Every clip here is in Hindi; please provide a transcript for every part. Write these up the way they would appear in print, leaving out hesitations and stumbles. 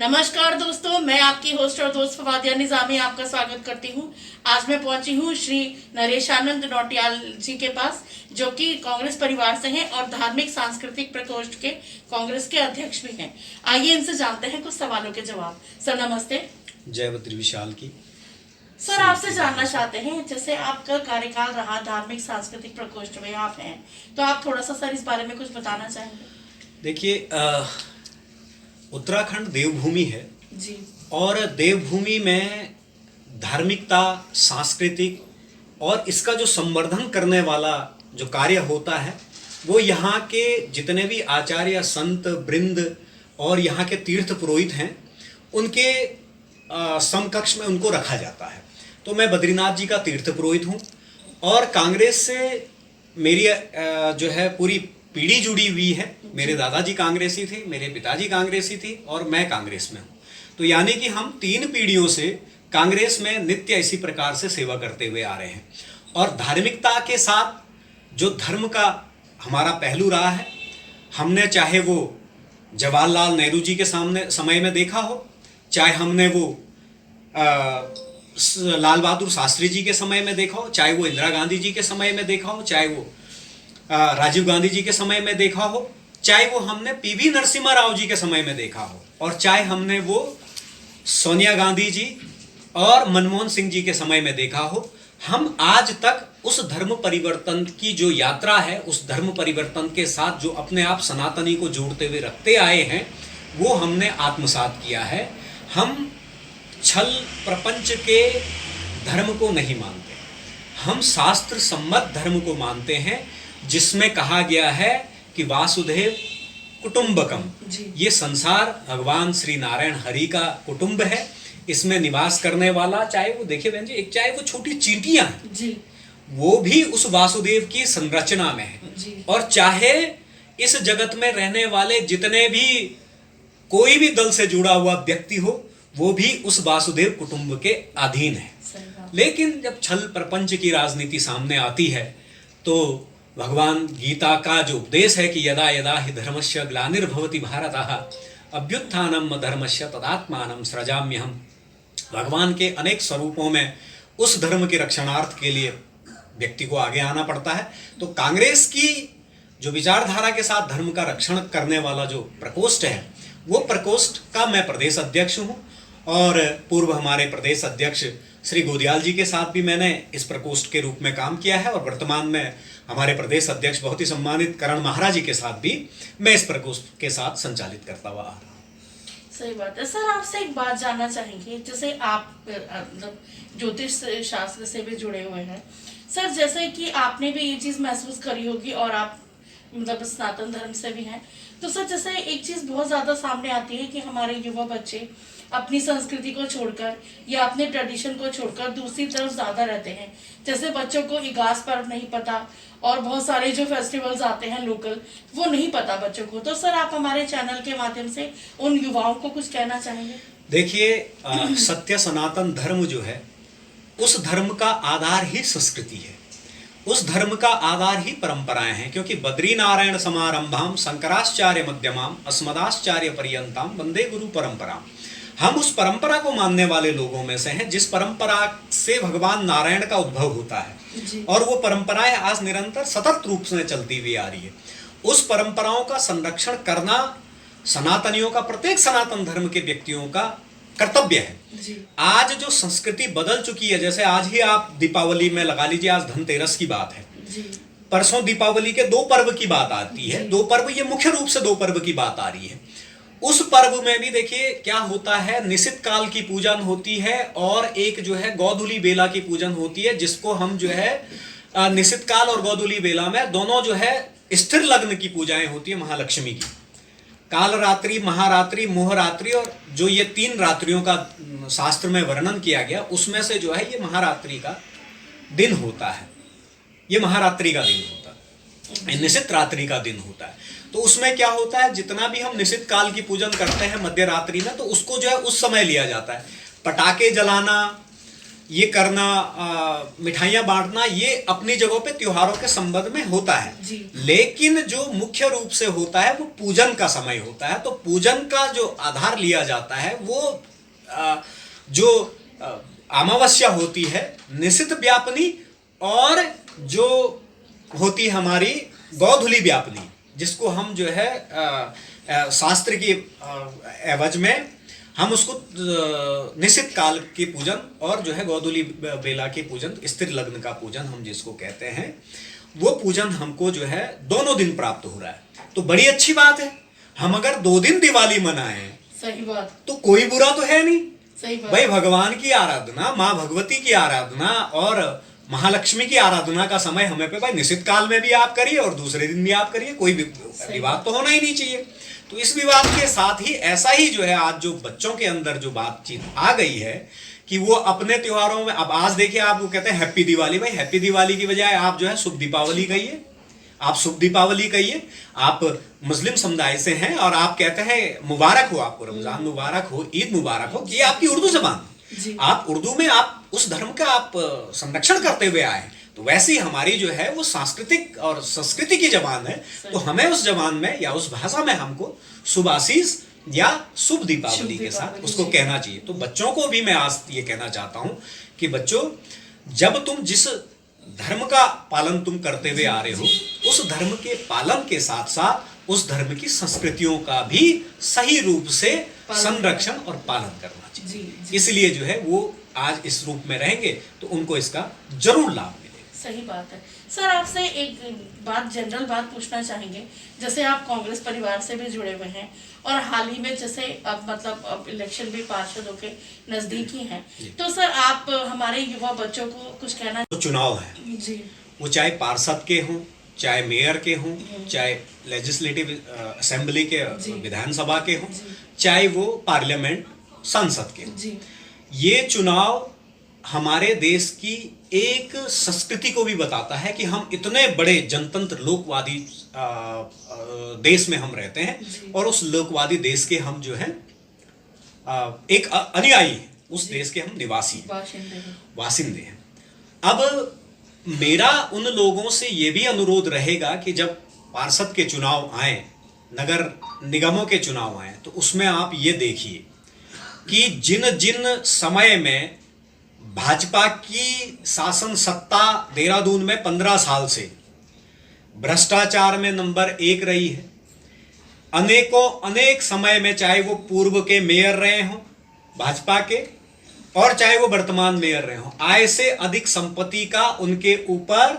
नमस्कार दोस्तों, मैं आपकी होस्ट और दोस्त फवादिया निजामी आपका स्वागत करती हूँ। आज मैं पहुंची हूँ श्री नरेशानंद नौटियाल जी के पास, जो कि कांग्रेस परिवार से हैं और धार्मिक सांस्कृतिक प्रकोष्ठ के कांग्रेस के अध्यक्ष भी हैं। आइए इनसे जानते हैं कुछ सवालों के जवाब। सर नमस्ते। जय बद्री विशाल की। सर आपसे जानना चाहते हैं, जैसे आपका कार्यकाल रहा धार्मिक सांस्कृतिक प्रकोष्ठ में आप हैं, तो आप थोड़ा सा सर इस बारे में कुछ बताना चाहेंगे? देखिए, उत्तराखंड देवभूमि है जी। और देवभूमि में धार्मिकता, सांस्कृतिक और इसका जो संवर्धन करने वाला जो कार्य होता है वो यहाँ के जितने भी आचार्य, संत वृंद और यहाँ के तीर्थ पुरोहित हैं उनके समकक्ष में उनको रखा जाता है। तो मैं बद्रीनाथ जी का तीर्थ पुरोहित हूँ और कांग्रेस से मेरी जो है पूरी पीढ़ी जुड़ी हुई है। मेरे दादाजी कांग्रेसी थे, मेरे पिताजी कांग्रेसी थे और मैं कांग्रेस में हूँ। तो यानी कि हम 3 पीढ़ियों से कांग्रेस में नित्य इसी प्रकार से सेवा करते हुए आ रहे हैं। और धार्मिकता के साथ जो धर्म का हमारा पहलू रहा है, हमने चाहे वो जवाहरलाल नेहरू जी के सामने समय में देखा हो, चाहे हमने वो लाल बहादुर शास्त्री जी के समय में देखा हो, चाहे वो इंदिरा गांधी जी के समय में देखा हो, चाहे वो राजीव गांधी जी के समय में देखा हो, चाहे वो हमने पीवी नरसिम्हा राव जी के समय में देखा हो, और चाहे हमने वो सोनिया गांधी जी और मनमोहन सिंह जी के समय में देखा हो, हम आज तक उस धर्म परिवर्तन की जो यात्रा है, उस धर्म परिवर्तन के साथ जो अपने आप सनातनी को जोड़ते हुए रखते आए हैं, वो हमने आत्मसात किया है। हम छल प्रपंच के धर्म को नहीं मानते, हम शास्त्र सम्मत धर्म को मानते हैं, जिसमें कहा गया है कि वासुदेव कुटुंबकम, ये संसार भगवान श्री नारायण हरि का कुटुंब है। इसमें निवास करने वाला, चाहे वो देखिए बहन जी, एक चाहे वो छोटी चींटियां हैं जी, वो भी उस वासुदेव की संरचना में है जी। और चाहे इस जगत में रहने वाले जितने भी कोई भी दल से जुड़ा हुआ व्यक्ति हो, वो भी उस वासुदेव कुटुंब के अधीन है। लेकिन जब छल प्रपंच की राजनीति सामने आती है तो भगवान गीता का जो उपदेश है कि यदा यदा हि धर्मस्य ग्लानिर्भवति भारतः अभ्युत्थानम धर्मस्य तदात्मानं सृजाम्यहम्, भगवान के अनेक स्वरूपों में उस धर्म के रक्षणार्थ के लिए व्यक्ति को आगे आना पड़ता है। तो कांग्रेस की जो विचारधारा के साथ धर्म का रक्षण करने वाला जो प्रकोष्ठ है, वो प्रकोष्ठ का मैं प्रदेश अध्यक्ष हूँ और पूर्व हमारे प्रदेश अध्यक्ष श्री गोदियाल जी के साथ भी मैंने इस प्रकोष्ठ के रूप में काम किया है और वर्तमान में हमारे प्रदेश अध्यक्ष बहुत ही सम्मानित करण महाराज जी के साथ भी मैं इस प्रकोष्ठ के साथ संचालित करता हुआ आ रहा हूँ। सही बात है। सर आपसे एक बात जानना चाहेंगे, जैसे आप ज्योतिष शास्त्र से भी जुड़े हुए हैं सर, जैसे कि आपने भी ये चीज महसूस करी होगी और आप सनातन धर्म से भी हैं, तो सर जैसे एक चीज बहुत ज्यादा सामने आती है कि हमारे युवा बच्चे अपनी संस्कृति को छोड़कर या अपने ट्रेडिशन को छोड़कर दूसरी तरफ ज्यादा रहते हैं। जैसे बच्चों को इगास पर्व नहीं पता और बहुत सारे जो फेस्टिवल्स आते हैं लोकल, वो नहीं पता बच्चों को। तो सर आप हमारे चैनल के माध्यम से उन युवाओं को कुछ कहना चाहेंगे? देखिए, सत्य सनातन धर्म जो है, उस धर्म का आधार ही संस्कृति है, उस धर्म का आधार ही परंपराएं हैं। क्योंकि बद्री नारायण समारंभाम शंकराचार्य मध्यमाम अस्मदाचार्य पर्यंताम वंदे गुरु परंपराम, हम उस परंपरा को मानने वाले लोगों में से हैं जिस परंपरा से भगवान नारायण का उद्भव होता है और वो परंपराएं आज निरंतर सतत रूप से चलती हुई आ रही है। उस परंपराओं का संरक्षण करना सनातनियों का, प्रत्येक सनातन धर्म के व्यक्तियों का कर्तव्य है। आज जो संस्कृति बदल चुकी है, जैसे आज ही आप दीपावली में लगा लीजिए, आज धनतेरस की बात है, परसों दीपावली के 2 पर्व की बात आती है। 2 पर्व, ये मुख्य रूप से 2 पर्व की बात आ रही है। उस पर्व में भी देखिए क्या होता है, निशित काल की पूजन होती है और एक जो है गोधूली बेला की पूजन होती है, जिसको हम जो है निशित काल और गोधूली बेला में दोनों जो है स्थिर लग्न की पूजाएं होती है महालक्ष्मी की। काल रात्रि, महारात्रि, मोहरात्रि, और जो ये 3 रात्रियों का शास्त्र में वर्णन किया गया, उसमें से जो है ये महारात्रि का दिन होता है, ये महारात्रि का दिन होता है, निशित रात्रि का दिन होता है। तो उसमें क्या होता है, जितना भी हम निशित काल की पूजन करते हैं मध्य रात्रि में, तो उसको जो है उस समय लिया जाता है। पटाखे जलाना, ये करना, मिठाइयाँ बांटना, ये अपनी जगहों पे त्योहारों के संबंध में होता है। जी। लेकिन जो मुख्य रूप से होता है वो पूजन का समय होता है। तो पूजन का जो आधार लिया जाता है वो जो अमावस्या होती है, निशित व्यापनी, और जो होती है हमारी गोधूली व्यापनी, जिसको हम जो है शास्त्र की एवज में हम उसको निश्चित काल की पूजन और जो है गोधूली बेला के पूजन, स्थिर लग्न का पूजन हम जिसको कहते हैं, वो पूजन हमको जो है दोनों दिन प्राप्त हो रहा है। तो बड़ी अच्छी बात है। हम अगर 2 दिन दिवाली मनाएं, सही बात, तो कोई बुरा तो है नहीं। सही बात भाई भगवान की आराधना, माँ भगवती की आराधना और महालक्ष्मी की आराधना का समय हमें पे भाई निश्चित काल में भी आप करिए और दूसरे दिन भी आप करिए, कोई विवाद तो होना ही नहीं चाहिए। तो इस विवाद के साथ ही ऐसा ही जो है आज जो बच्चों के अंदर जो बातचीत आ गई है कि वो अपने त्योहारों में, अब आज देखिए आप वो कहते हैं हैप्पी दिवाली। भाई हैप्पी दिवाली की बजाय आप जो है शुभ दीपावली कहिए, आप शुभ दीपावली कहिए। आप मुस्लिम समुदाय से हैं और आप कहते हैं मुबारक हो आपको, रमजान मुबारक हो, ईद मुबारक हो, ये आपकी उर्दू जबान, आप उर्दू में आप उस धर्म का आप संरक्षण करते हुए आए। तो वैसे ही हमारी जो है वो सांस्कृतिक और संस्कृति की जबान है, तो हमें उस जबान में या उस भाषा में हमको शुभ आशीष या शुभ दीपावली के साथ उसको कहना चाहिए। तो बच्चों को भी मैं आज ये कहना चाहता हूं कि बच्चों, जब तुम जिस धर्म का पालन तुम करते हुए आ रहे हो, उस धर्म के पालन के साथ साथ उस धर्म की संस्कृतियों का भी सही रूप से संरक्षण और पालन करना चाहिए। इसलिए जो है वो आज इस रूप में रहेंगे तो उनको इसका जरूर लाभ मिलेगा। सही बात है। सर आपसे एक बात, जनरल बात पूछना चाहेंगे। जैसे आप कांग्रेस परिवार से भी जुड़े हुए हैं और हाल ही में जैसे अब मतलब अब इलेक्शन भी पार्षदों के नजदीक ही है, तो सर आप हमारे युवा बच्चों को कुछ कहना? तो चुनाव है जी, वो चाहे पार्षद के हों, चाहे मेयर के हों, चाहे लेजिस्लेटिव असेंबली के विधानसभा के हों, चाहे वो पार्लियामेंट संसद के हों, ये चुनाव हमारे देश की एक संस्कृति को भी बताता है कि हम इतने बड़े जनतंत्र लोकवादी देश में हम रहते हैं और उस लोकवादी देश के हम जो है एक अनुयायी हैं, उस देश के हम निवासी हैं, वासिंदे हैं। अब मेरा उन लोगों से ये भी अनुरोध रहेगा कि जब पार्षद के चुनाव आए, नगर निगमों के चुनाव आए, तो उसमें आप ये देखिए कि जिन जिन समय में भाजपा की शासन सत्ता देहरादून में 15 साल से भ्रष्टाचार में नंबर 1 रही है, अनेक समय में, चाहे वो पूर्व के मेयर रहे हों भाजपा के और चाहे वो वर्तमान मेयर रहे हों, आय से अधिक संपत्ति का उनके ऊपर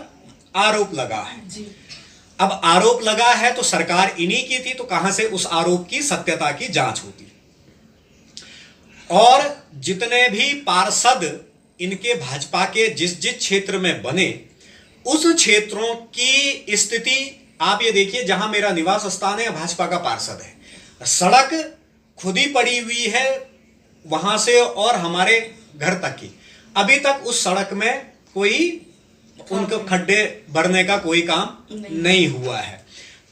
आरोप लगा है। अब आरोप लगा है तो सरकार इन्हीं की थी, तो कहां से उस आरोप की सत्यता की जांच होती? और जितने भी पार्षद इनके भाजपा के जिस जिस क्षेत्र में बने, उस क्षेत्रों की स्थिति आप ये देखिए, जहां मेरा निवास स्थान है भाजपा का पार्षद है, सड़क खुदी पड़ी हुई है वहां से और हमारे घर तक की, अभी तक उस सड़क में कोई उनको खड्डे भरने का कोई काम नहीं हुआ है।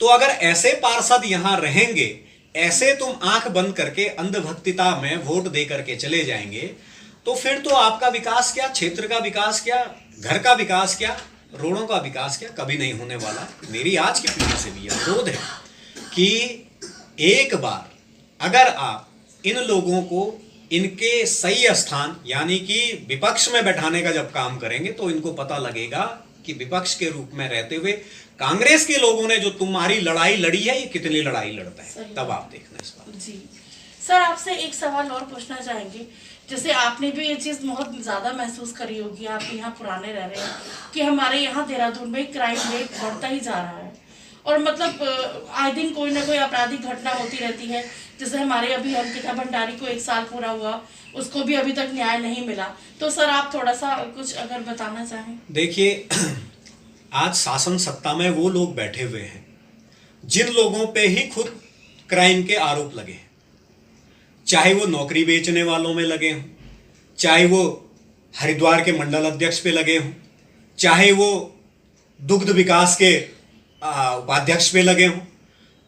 तो अगर ऐसे पार्षद यहां रहेंगे, ऐसे तुम आंख बंद करके अंधभक्तिता में वोट दे करके चले जाएंगे, तो फिर तो आपका विकास क्या, क्षेत्र का विकास क्या, घर का विकास क्या, रोडों का विकास क्या, कभी नहीं होने वाला। मेरी आज की पीढ़ी से भी अनुरोध है कि एक बार अगर आप इन लोगों को इनके सही स्थान यानी कि विपक्ष में बैठाने का जब काम करेंगे, तो इनको पता लगेगा कि विपक्ष के रूप में रहते हुए कांग्रेस के लोगों ने जो तुम्हारी लड़ाई लड़ी है, ये कितनी लड़ाई लड़ता है, तब आप देखना इस बात। जी सर, आपसे एक सवाल और पूछना चाहेंगे। जैसे आपने भी ये चीज़ बहुत ज़्यादा महसूस करी होगी, आप यहाँ पुराने रह रहे हैं, कि हमारे यहाँ देहरादून में क्राइम रेट बढ़ता ही जा रहा है और मतलब आए दिन कोई ना कोई आपराधिक घटना होती रहती है। जैसे हमारे अभी अंकिता भंडारी को 1 साल पूरा हुआ, उसको भी अभी तक न्याय नहीं मिला। तो सर आप थोड़ा सा कुछ अगर बताना चाहें। देखिए, आज शासन सत्ता में वो लोग बैठे हुए हैं जिन लोगों पे ही खुद क्राइम के आरोप लगे हैं, चाहे वो नौकरी बेचने वालों में लगे हों, चाहे वो हरिद्वार के मंडल अध्यक्ष पे लगे हों, चाहे वो दुग्ध विकास के उपाध्यक्ष पे लगे हों।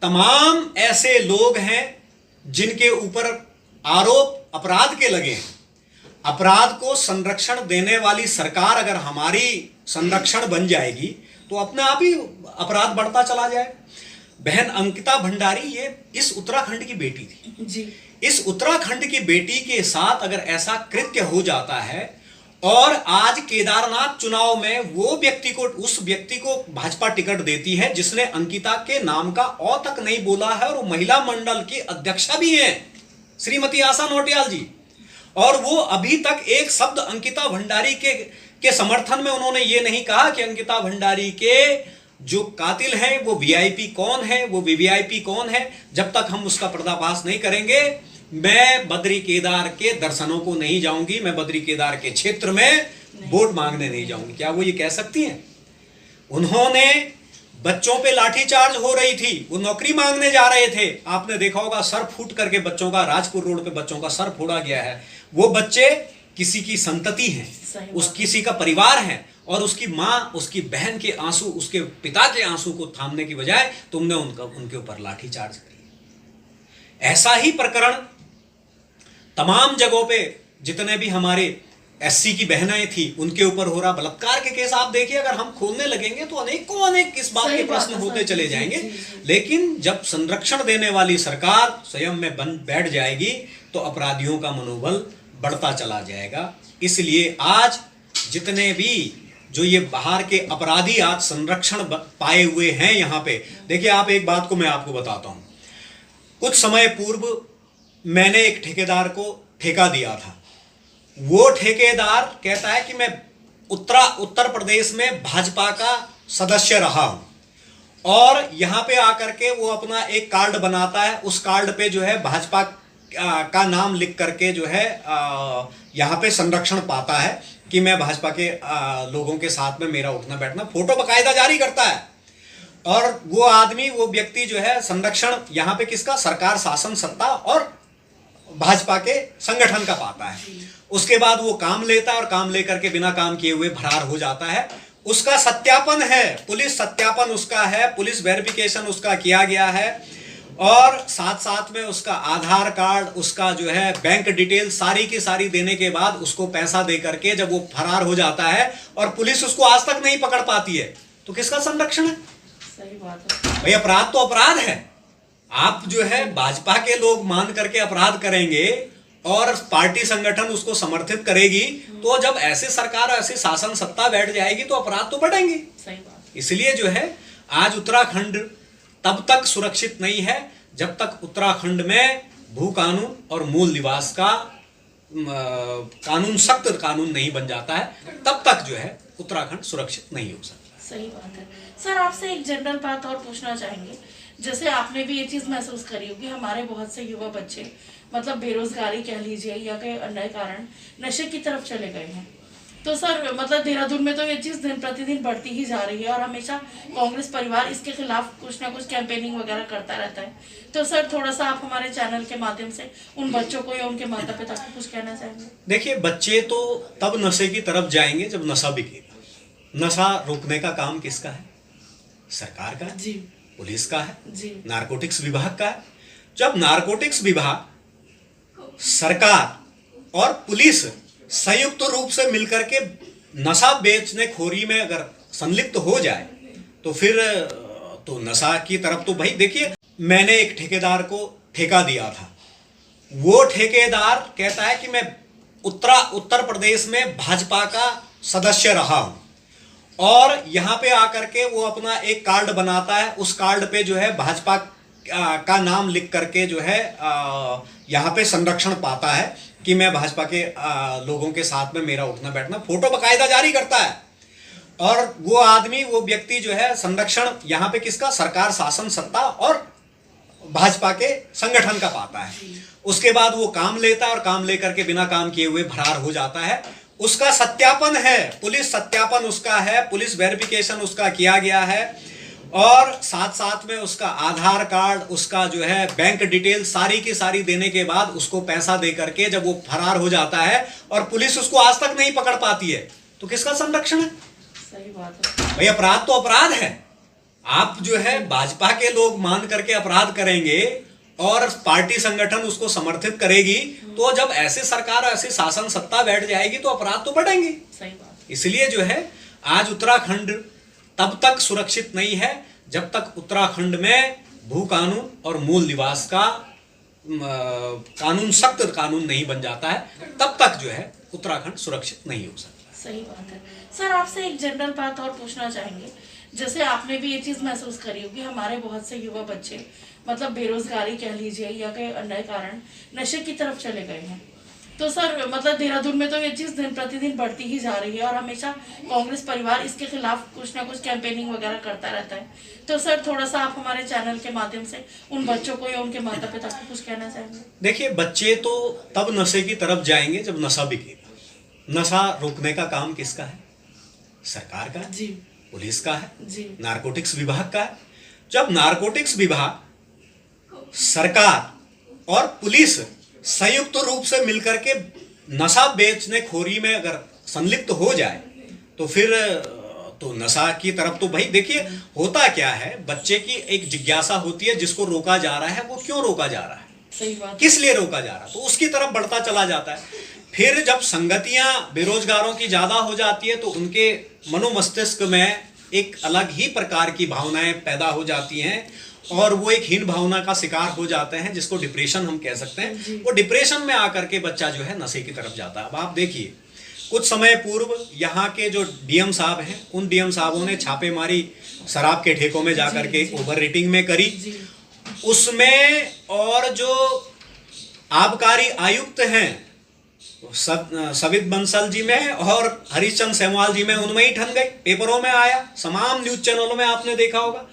तमाम ऐसे लोग हैं जिनके ऊपर आरोप अपराध के लगे हैं। अपराध को संरक्षण देने वाली सरकार अगर हमारी संरक्षण बन जाएगी तो अपने आप ही अपराध बढ़ता चला जाएगा। बहन अंकिता भंडारी ये इस उत्तराखंड की बेटी थी जी। इस उत्तराखंड की बेटी के साथ अगर ऐसा कृत्य हो जाता है और आज केदारनाथ चुनाव में उस व्यक्ति को भाजपा टिकट देती है जिसने अंकिता के नाम का औ तक नहीं बोला है, और वो महिला मंडल की अध्यक्षा भी हैं श्रीमती आशा नौटियाल जी, और वो अभी तक एक शब्द अंकिता भंडारी के समर्थन में उन्होंने ये नहीं कहा कि अंकिता भंडारी के जो कातिल हैं वो वीआईपी कौन है, वो वीवीआईपी कौन है। जब तक हम उसका पर्दाफाश नहीं करेंगे मैं बद्री केदार के दर्शनों को नहीं जाऊंगी, मैं बद्री केदार के क्षेत्र में वोट मांगने नहीं जाऊंगी। क्या वो ये कह सकती हैं? उन्होंने बच्चों पे लाठीचार्ज हो रही थी, वो नौकरी मांगने जा रहे थे, आपने देखा होगा सर फूट करके बच्चों का, राजपुर रोड पे बच्चों का सर फोड़ा गया है। वो बच्चे किसी की संतति हैं, उस किसी का परिवार है, और उसकी माँ, उसकी बहन के आंसू, उसके पिता के आंसू को थामने की बजाय तुमने उनके ऊपर लाठीचार्ज करी। ऐसा ही प्रकरण तमाम जगहों पे जितने भी हमारे एससी की बहनें थी उनके ऊपर हो रहा। बलात्कार के केस आप देखिए, अगर हम खोलने लगेंगे तो अनेक इस बात के प्रश्न होते चले जाएंगे। लेकिन जब संरक्षण देने वाली सरकार स्वयं में बैठ जाएगी तो अपराधियों का मनोबल बढ़ता चला जाएगा। इसलिए आज जितने भी जो ये बाहर के अपराधी आज संरक्षण पाए हुए हैं यहाँ पे, देखिए आप एक बात को मैं आपको बताता हूँ। कुछ समय पूर्व मैंने एक ठेकेदार को ठेका दिया था। वो ठेकेदार कहता है कि मैं उत्तर प्रदेश में भाजपा का सदस्य रहा हूं, और यहां पे आकर के वो अपना एक कार्ड बनाता है। उस कार्ड पे जो है भाजपा का नाम लिख करके जो है यहां पे संरक्षण पाता है कि मैं भाजपा के लोगों के साथ में मेरा उठना बैठना, फोटो बकायदा जारी करता है। और वो आदमी, वो व्यक्ति जो है संरक्षण यहां पे किसका? सरकार, शासन सत्ता और भाजपा के संगठन का पाता है। उसके बाद वो काम लेता है और काम लेकर के बिना काम किए हुए फरार हो जाता है। उसका सत्यापन है, पुलिस सत्यापन उसका है, पुलिस वेरिफिकेशन उसका किया गया है, और साथ साथ में उसका आधार कार्ड, उसका जो है बैंक डिटेल सारी की सारी देने के बाद उसको पैसा दे करके जब वो फरार हो जाता है और पुलिस उसको आज तक नहीं पकड़ पाती है, तो किसका संरक्षण है? सही बात है भाई, अपराध तो अपराध है। आप जो है भाजपा के लोग मान करके अपराध करेंगे और पार्टी संगठन उसको समर्थित करेगी, तो जब ऐसे सरकार, ऐसे शासन सत्ता बैठ जाएगी तो अपराध तो बढ़ेंगे। सही बात। इसलिए जो है आज उत्तराखंड तब तक सुरक्षित नहीं है जब तक उत्तराखंड में भू कानून और मूल निवास का कानून, सख्त कानून नहीं बन जाता है, तब तक जो है उत्तराखंड सुरक्षित नहीं हो सकता। सही बात है। सर आपसे एक जनरल बात और पूछना चाहेंगे, जैसे आपने भी ये चीज महसूस करी होगी, हमारे बहुत से युवा बच्चे मतलब बेरोजगारी कह लीजिए या कई अन्य कारण नशे की तरफ चले गए हैं। तो सर मतलब देहरादून में तो ये चीज दिन प्रतिदिन बढ़ती ही जा रही है, और हमेशा कांग्रेस परिवार इसके खिलाफ कुछ ना कुछ कैंपेनिंग वगैरह करता रहता है। तो सर थोड़ा सा आप हमारे चैनल के माध्यम से उन बच्चों को या उनके माता पिता को कुछ कहना चाहेंगे? देखिए, बच्चे तो तब नशे की तरफ जाएंगे जब नशा बिकेगा। नशा रोकने का काम किसका है? सरकार का है, जी, पुलिस का है, जी, नारकोटिक्स विभाग का है। जब नारकोटिक्स विभाग, सरकार और पुलिस संयुक्त रूप से मिलकर के नशा बेचने खोरी में अगर संलिप्त हो जाए तो फिर तो नशा की तरफ तो भाई, देखिए मैंने एक ठेकेदार को ठेका दिया था। वो ठेकेदार कहता है कि मैं उत्तर प्रदेश में भाजपा का सदस्य रहा हूं, और यहां पे आकर के वो अपना एक कार्ड बनाता है। उस कार्ड पे जो है भाजपा का नाम लिख करके जो है यहाँ पे संरक्षण पाता है कि मैं भाजपा के लोगों के साथ में मेरा उठना बैठना, फोटो बकायदा जारी करता है। और वो आदमी, वो व्यक्ति जो है संरक्षण यहाँ पे किसका? सरकार, शासन सत्ता और भाजपा के संगठन का पाता है। उसके बाद वो काम लेता है और काम लेकर के बिना काम किए हुए फरार हो जाता है। उसका सत्यापन है, पुलिस सत्यापन उसका है, पुलिस वेरिफिकेशन उसका किया गया है, और साथ साथ में उसका आधार कार्ड, उसका जो है बैंक डिटेल सारी की सारी देने के बाद उसको पैसा दे करके जब वो फरार हो जाता है और पुलिस उसको आज तक नहीं पकड़ पाती है, तो किसका संरक्षण है? सही बात है भाई, अपराध तो अपराध है। आप जो है भाजपा के लोग मान करके अपराध करेंगे और पार्टी संगठन उसको समर्थित करेगी, तो जब ऐसे सरकार ऐसे शासन सत्ता बैठ जाएगी तो अपराध तो बढ़ेंगे। सही बात। इसलिए जो है आज उत्तराखंड तब तक सुरक्षित नहीं है जब तक उत्तराखंड में भू कानून और मूल निवास का कानून सख्त कानून नहीं बन जाता है, तब तक जो है उत्तराखंड सुरक्षित नहीं हो सकता। सही बात है। सर आपसे एक जनरल बात और पूछना चाहेंगे, जैसे आपने भी ये चीज महसूस करी होगी, हमारे बहुत से युवा बच्चे मतलब बेरोजगारी कह लीजिए या कई अन्य कारण नशे की तरफ चले गए हैं। तो सर मतलब देहरादून में तो ये चीज दिन प्रतिदिन बढ़ती ही जा रही है और हमेशा कांग्रेस परिवार इसके खिलाफ कुछ ना कुछ कैंपेनिंग वगैरह करता रहता है। तो सर थोड़ा सा आप हमारे चैनल के माध्यम से उन बच्चों को या उनके माता पिता को कुछ कहना चाहेंगे? देखिए, बच्चे तो तब नशे की तरफ जाएंगे जब नशा बिकेगा। नशा रोकने का काम किसका है? सरकार का है, जी, पुलिस का है, जी, नारकोटिक्स विभाग का है। जब नारकोटिक्स विभाग, सरकार और पुलिस संयुक्त रूप से मिलकर के नशा बेचने खोरी में अगर संलिप्त हो जाए तो फिर तो नशा की तरफ तो भाई देखिए होता क्या है, बच्चे की एक जिज्ञासा होती है, जिसको रोका जा रहा है वो क्यों रोका जा रहा है, सही बात, किस लिए रोका जा रहा है, तो उसकी तरफ बढ़ता चला जाता है। फिर जब संगतियां बेरोजगारों की ज्यादा हो जाती है तो उनके मनोमस्तिष्क में एक अलग ही प्रकार की भावनाएं पैदा हो जाती हैं और वो एक हीन भावना का शिकार हो जाते हैं, जिसको डिप्रेशन हम कह सकते हैं। वो डिप्रेशन में आकर के बच्चा जो है नशे की तरफ जाता है। अब आप देखिए, कुछ समय पूर्व यहाँ के जो डीएम साहब हैं, उन डीएम साहबों ने छापेमारी शराब के ठेकों में जाकर के ओवर रेटिंग में करी, उसमें और जो आबकारी आयुक्त हैं सवित बंसल जी में और हरीशचंद्र सेमवाल जी में, उनमें ही ठन गई, पेपरों में आया, तमाम न्यूज चैनलों में आपने देखा होगा।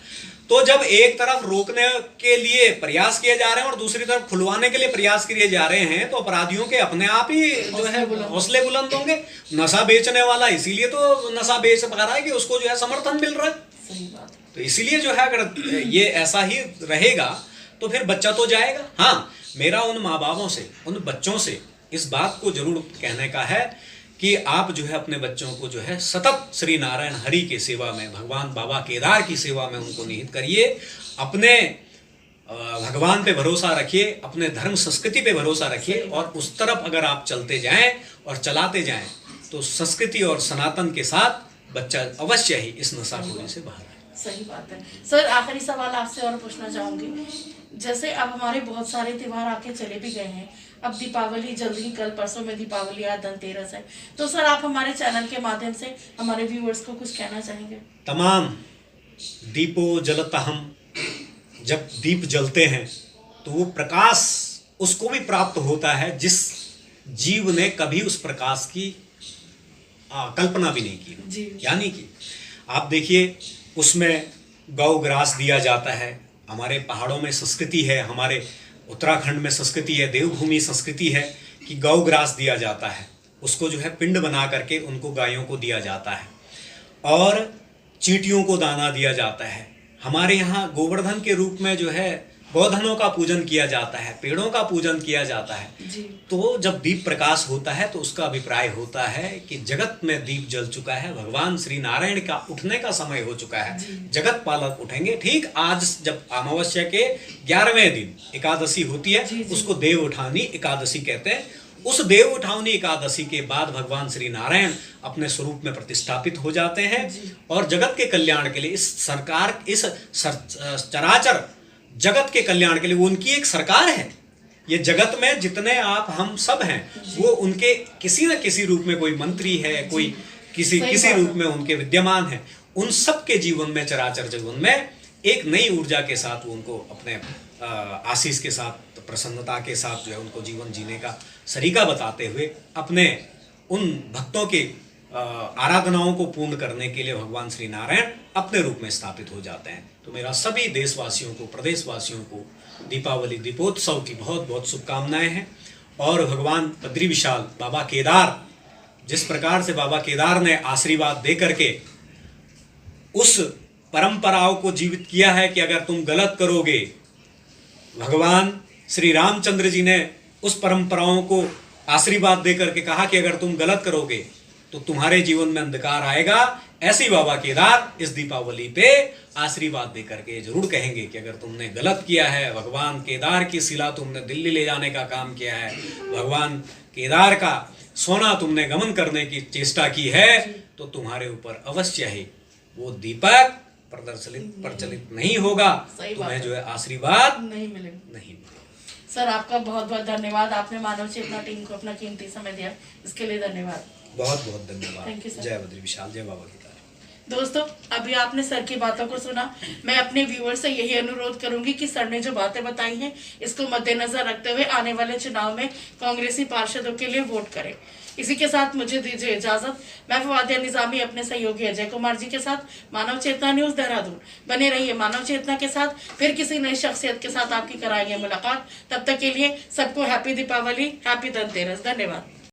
तो जब एक तरफ रोकने के लिए प्रयास किए जा रहे हैं और दूसरी तरफ खुलवाने के लिए प्रयास किए जा रहे हैं, तो अपराधियों के अपने आप ही जो है हौसले बुलंद होंगे। नशा बेचने वाला इसीलिए तो नशा बेच पा रहा है कि उसको जो है समर्थन मिल रहा है। सही बात। तो इसीलिए जो है अगर ये ऐसा ही रहेगा तो फिर बच्चा तो जाएगा। हाँ, मेरा उन माँ बापों से, उन बच्चों से इस बात को जरूर कहने का है कि आप जो है अपने बच्चों को जो है सतत श्री नारायण हरि की सेवा में, भगवान बाबा केदार की सेवा में उनको निहित करिए। अपने भगवान पे भरोसा रखिए, अपने धर्म संस्कृति पे भरोसा रखिए और उस तरफ अगर आप चलते जाएं और चलाते जाएं तो संस्कृति और सनातन के साथ बच्चा अवश्य ही इस नशाखोरी से बाहर आए। सही बात है। सर आखिरी सवाल आपसे और पूछना चाहूंगी, जैसे अब हमारे बहुत सारे त्योहार आके चले भी गए हैं, अब दीपावली जल्द ही, कल परसों में दीपावली या धनतेरस है, तो सर आप हमारे चैनल के माध्यम से हमारे व्यूअर्स को कुछ कहना चाहेंगे? तमाम दीपो जलता हम, जब दीप जलते हैं तो वो प्रकाश उसको भी प्राप्त होता है जिस जीव ने कभी उस प्रकाश की कल्पना भी नहीं की। यानी कि आप देखिए, उसमें गौ ग्रास दिया जाता है। हमारे पहाड़ों में संस्कृति है, हमारे उत्तराखंड में संस्कृति है, देवभूमि संस्कृति है कि गौ ग्रास दिया जाता है, उसको जो है पिंड बना करके उनको गायों को दिया जाता है और चींटियों को दाना दिया जाता है। हमारे यहाँ गोवर्धन के रूप में जो है गोधनों का पूजन किया जाता है, पेड़ों का पूजन किया जाता है जी। तो जब दीप प्रकाश होता है तो उसका अभिप्राय होता है कि जगत में दीप जल चुका है, भगवान श्री नारायण का उठने का समय हो चुका है, जगत पालक उठेंगे। ठीक आज जब अमावस्या के 11वें दिन एकादशी होती है, उसको देव उठानी एकादशी कहते हैं। उस देव उठावनी एकादशी के बाद भगवान श्री नारायण अपने स्वरूप में प्रतिष्ठापित हो जाते हैं और जगत के कल्याण के लिए इस सरकार, इस चराचर जगत के कल्याण के लिए वो उनकी एक सरकार है। ये जगत में जितने आप हम सब हैं वो उनके किसी न किसी रूप में, कोई मंत्री है, कोई किसी रूप में उनके विद्यमान है। उन सब के जीवन में, चराचर जीवन में एक नई ऊर्जा के साथ वो उनको अपने आशीष के साथ, प्रसन्नता के साथ जो है उनको जीवन जीने का सलीका बताते हुए अपने उन भक्तों के आराधनाओं को पूर्ण करने के लिए भगवान श्री नारायण अपने रूप में स्थापित हो जाते हैं। तो मेरा सभी देशवासियों को, प्रदेशवासियों को दीपावली दीपोत्सव की बहुत बहुत शुभकामनाएं हैं। और भगवान बद्री विशाल बाबा केदार, जिस प्रकार से बाबा केदार ने आशीर्वाद दे करके उस परंपराओं को जीवित किया है कि अगर तुम गलत करोगे, भगवान श्री रामचंद्र जी ने उस परंपराओं को आशीर्वाद दे करके कहा कि अगर तुम गलत करोगे तो तुम्हारे जीवन में अंधकार आएगा। ऐसी बाबा केदार इस दीपावली पे आशीर्वाद दे करके जरूर कहेंगे कि अगर तुमने गलत किया है, भगवान केदार की शिला तुमने दिल्ली ले जाने का काम किया है, भगवान केदार का सोना तुमने गमन करने की चेष्टा की है, तो तुम्हारे ऊपर अवश्य ही वो दीपक प्रचलित नहीं होगा, तुम्हें जो है आशीर्वाद नहीं मिलेगा। नहीं। सर आपका बहुत बहुत धन्यवाद, आपने मानव चेतना टीम को अपना कीमती समय दिया, इसके लिए धन्यवाद। बहुत बहुत धन्यवाद। Thank you, sir. जय बद्री विशाल, जय बाबा केदार। दोस्तों अभी आपने सर की बातों को सुना, मैं अपने व्यूअर से यही अनुरोध करूंगी कि सर ने जो बातें बताई हैं इसको मद्देनजर रखते हुए आने वाले चुनाव में कांग्रेसी पार्षदों के लिए वोट करें। इसी के साथ मुझे दीजिए इजाजत। मैं फवादिया निजामी अपने सहयोगी अजय कुमार जी के साथ मानव चेतना न्यूज देहरादून। बने रहिए मानव चेतना के साथ, फिर किसी नई शख्सियत के साथ आपकी कराएंगे मुलाकात। तब तक के लिए सबको हैप्पी दीपावली, हैप्पी धनतेरस। धन्यवाद।